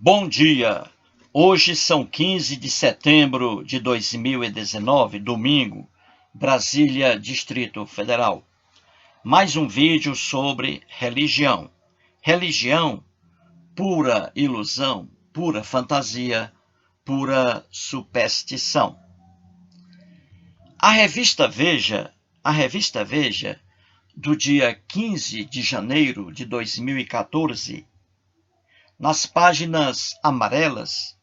Bom dia! Hoje são 15 de setembro de 2019, domingo, Brasília, Distrito Federal. Mais um vídeo sobre religião. Religião, pura ilusão, pura fantasia, pura superstição. A revista Veja, do dia 15 de janeiro de 2014, nas páginas amarelas,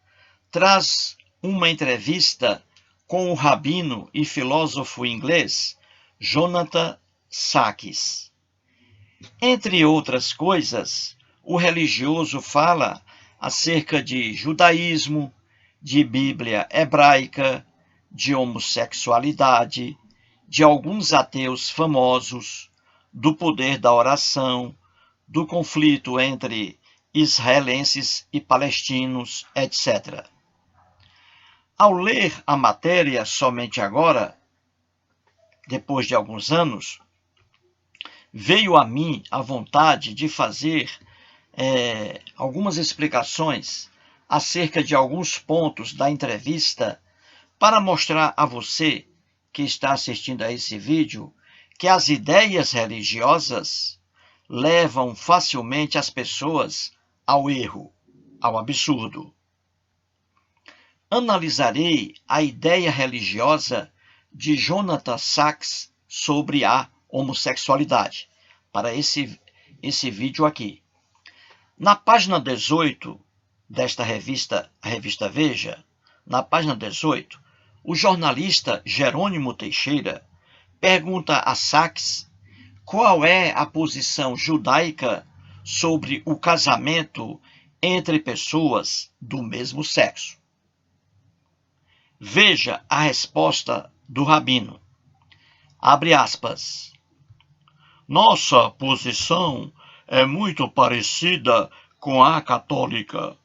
traz uma entrevista com o rabino e filósofo inglês Jonathan Sacks. Entre outras coisas, o religioso fala acerca de judaísmo, de Bíblia hebraica, de homossexualidade, de alguns ateus famosos, do poder da oração, do conflito entre israelenses e palestinos, etc. Ao ler a matéria somente agora, depois de alguns anos, veio a mim a vontade de fazer algumas explicações acerca de alguns pontos da entrevista para mostrar a você que está assistindo a esse vídeo que as ideias religiosas levam facilmente as pessoas ao erro, ao absurdo. Analisarei a ideia religiosa de Jonathan Sacks sobre a homossexualidade, para esse vídeo aqui. Na página 18 desta revista, a revista Veja, na página 18, o jornalista Jerônimo Teixeira pergunta a Sacks qual é a posição judaica sobre o casamento entre pessoas do mesmo sexo. Veja a resposta do rabino. Abre aspas. Nossa posição é muito parecida com a católica.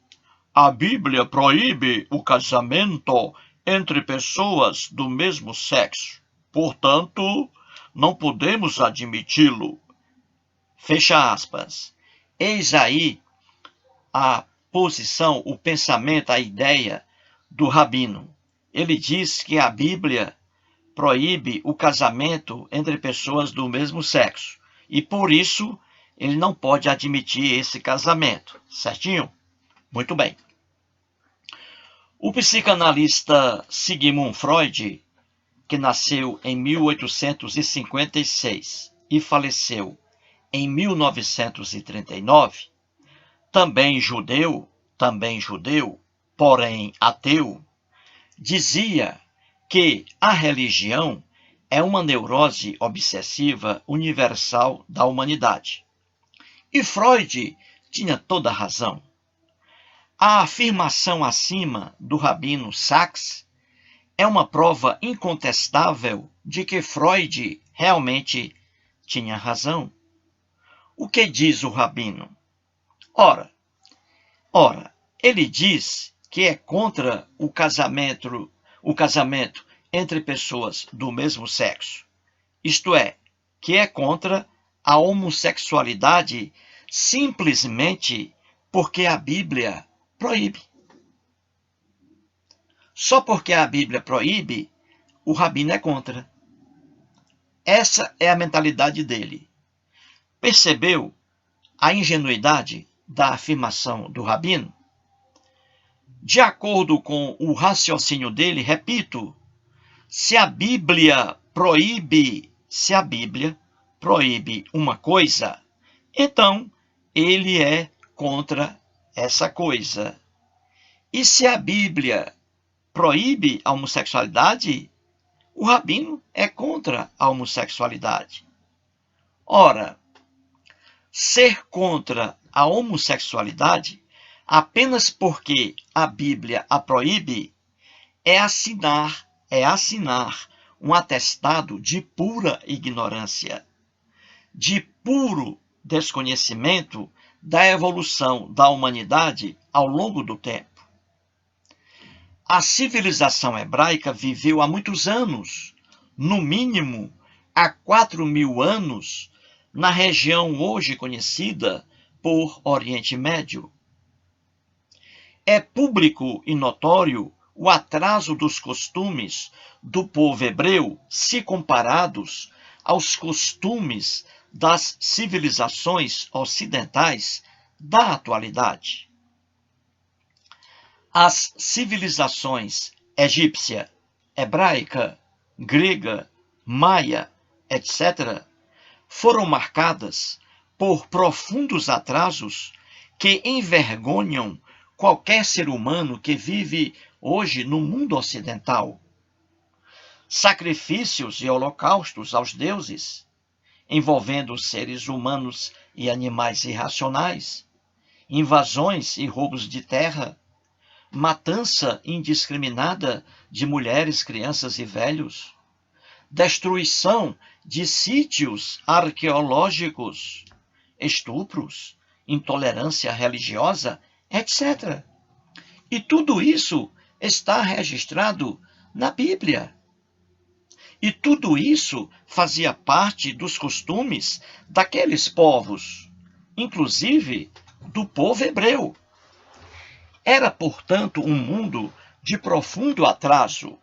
A Bíblia proíbe o casamento entre pessoas do mesmo sexo. Portanto, não podemos admiti-lo. Fecha aspas. Eis aí a posição, o pensamento, a ideia do rabino. Ele diz que a Bíblia proíbe o casamento entre pessoas do mesmo sexo. E por isso, ele não pode admitir esse casamento. Certinho? Muito bem. O psicanalista Sigmund Freud, que nasceu em 1856 e faleceu em 1939, também judeu, porém ateu, dizia que a religião é uma neurose obsessiva universal da humanidade. E Freud tinha toda a razão. A afirmação acima do rabino Sacks é uma prova incontestável de que Freud realmente tinha razão. O que diz o rabino? Ora, ele diz que é contra o casamento entre pessoas do mesmo sexo. Isto é, que é contra a homossexualidade simplesmente porque a Bíblia proíbe. Só porque a Bíblia proíbe, o rabino é contra. Essa é a mentalidade dele. Percebeu a ingenuidade da afirmação do rabino? De acordo com o raciocínio dele, repito, se a Bíblia proíbe uma coisa, então ele é contra essa coisa. E se a Bíblia proíbe a homossexualidade, o rabino é contra a homossexualidade. Ora, ser contra a homossexualidade apenas porque a Bíblia a proíbe é assinar um atestado de pura ignorância, de puro desconhecimento da evolução da humanidade ao longo do tempo. A civilização hebraica viveu há muitos anos, no mínimo há 4.000 anos, na região hoje conhecida por Oriente Médio. É público e notório o atraso dos costumes do povo hebreu se comparados aos costumes das civilizações ocidentais da atualidade. As civilizações egípcia, hebraica, grega, maia, etc., foram marcadas por profundos atrasos que envergonham qualquer ser humano que vive hoje no mundo ocidental. Sacrifícios e holocaustos aos deuses, envolvendo seres humanos e animais irracionais, invasões e roubos de terra, matança indiscriminada de mulheres, crianças e velhos, destruição de sítios arqueológicos, estupros, intolerância religiosa, etc. E tudo isso está registrado na Bíblia. E tudo isso fazia parte dos costumes daqueles povos, inclusive do povo hebreu. Era, portanto, um mundo de profundo atraso.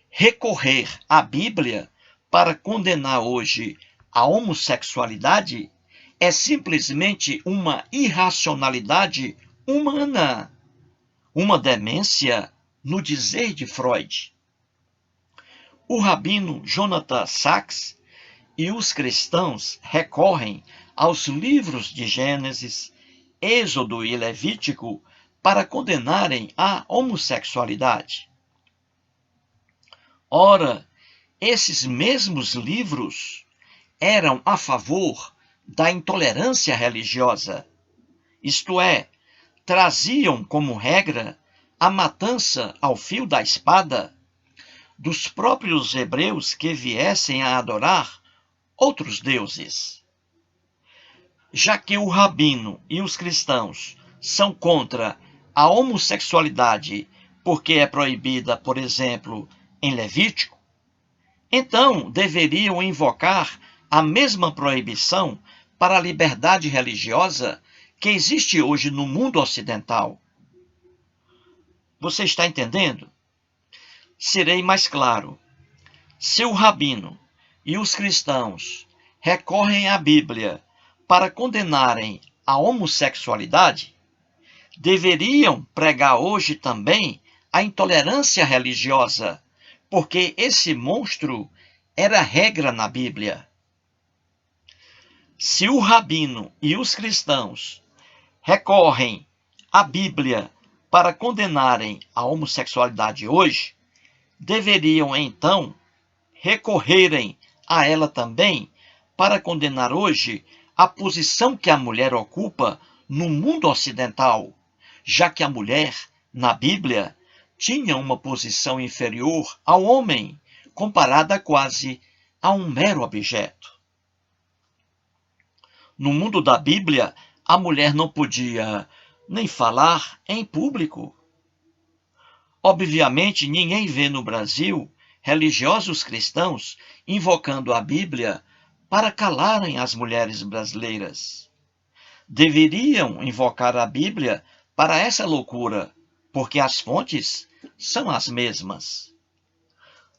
Recorrer à Bíblia para condenar hoje a homossexualidade é simplesmente uma irracionalidade humana, uma demência, no dizer de Freud. O rabino Jonathan Sacks e os cristãos recorrem aos livros de Gênesis, Êxodo e Levítico para condenarem a homossexualidade. Ora, esses mesmos livros eram a favor da intolerância religiosa, isto é, traziam como regra a matança ao fio da espada dos próprios hebreus que viessem a adorar outros deuses. Já que o rabino e os cristãos são contra a homossexualidade porque é proibida, por exemplo, em Levítico, então deveriam invocar a mesma proibição para a liberdade religiosa que existe hoje no mundo ocidental. Você está entendendo? Serei mais claro. Se o rabino e os cristãos recorrem à Bíblia para condenarem a homossexualidade, deveriam pregar hoje também a intolerância religiosa, porque esse monstro era regra na Bíblia. Se o rabino e os cristãos recorrem à Bíblia para condenarem a homossexualidade hoje, deveriam então recorrerem a ela também para condenar hoje a posição que a mulher ocupa no mundo ocidental, já que a mulher, na Bíblia, tinha uma posição inferior ao homem, comparada quase a um mero objeto. No mundo da Bíblia, a mulher não podia nem falar em público. Obviamente, ninguém vê no Brasil religiosos cristãos invocando a Bíblia para calarem as mulheres brasileiras. Deveriam invocar a Bíblia para essa loucura, porque as fontes são as mesmas.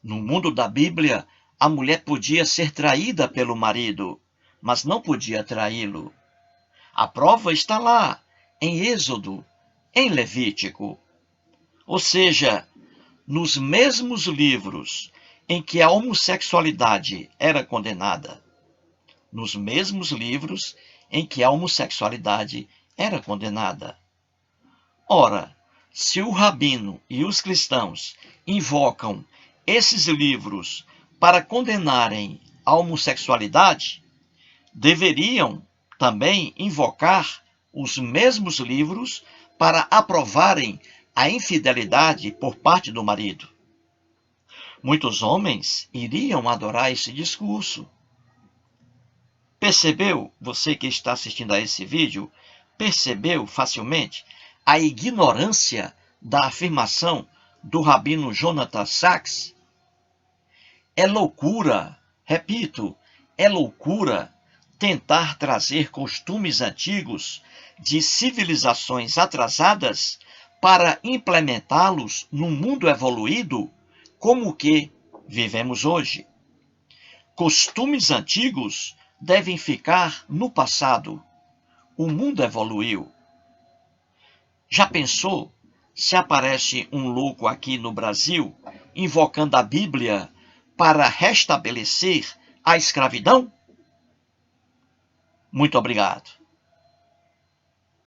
No mundo da Bíblia, a mulher podia ser traída pelo marido, mas não podia traí-lo. A prova está lá, em Êxodo, em Levítico. Ou seja, nos mesmos livros em que a homossexualidade era condenada. Nos mesmos livros em que a homossexualidade era condenada. Ora, se o rabino e os cristãos invocam esses livros para condenarem a homossexualidade, deveriam também invocar os mesmos livros para aprovarem a infidelidade por parte do marido. Muitos homens iriam adorar esse discurso. Percebeu, você que está assistindo a esse vídeo, percebeu facilmente a ignorância da afirmação do rabino Jonathan Sacks? É loucura, repito, é loucura tentar trazer costumes antigos de civilizações atrasadas para implementá-los no mundo evoluído como o que vivemos hoje. Costumes antigos devem ficar no passado. O mundo evoluiu. Já pensou se aparece um louco aqui no Brasil invocando a Bíblia para restabelecer a escravidão? Muito obrigado.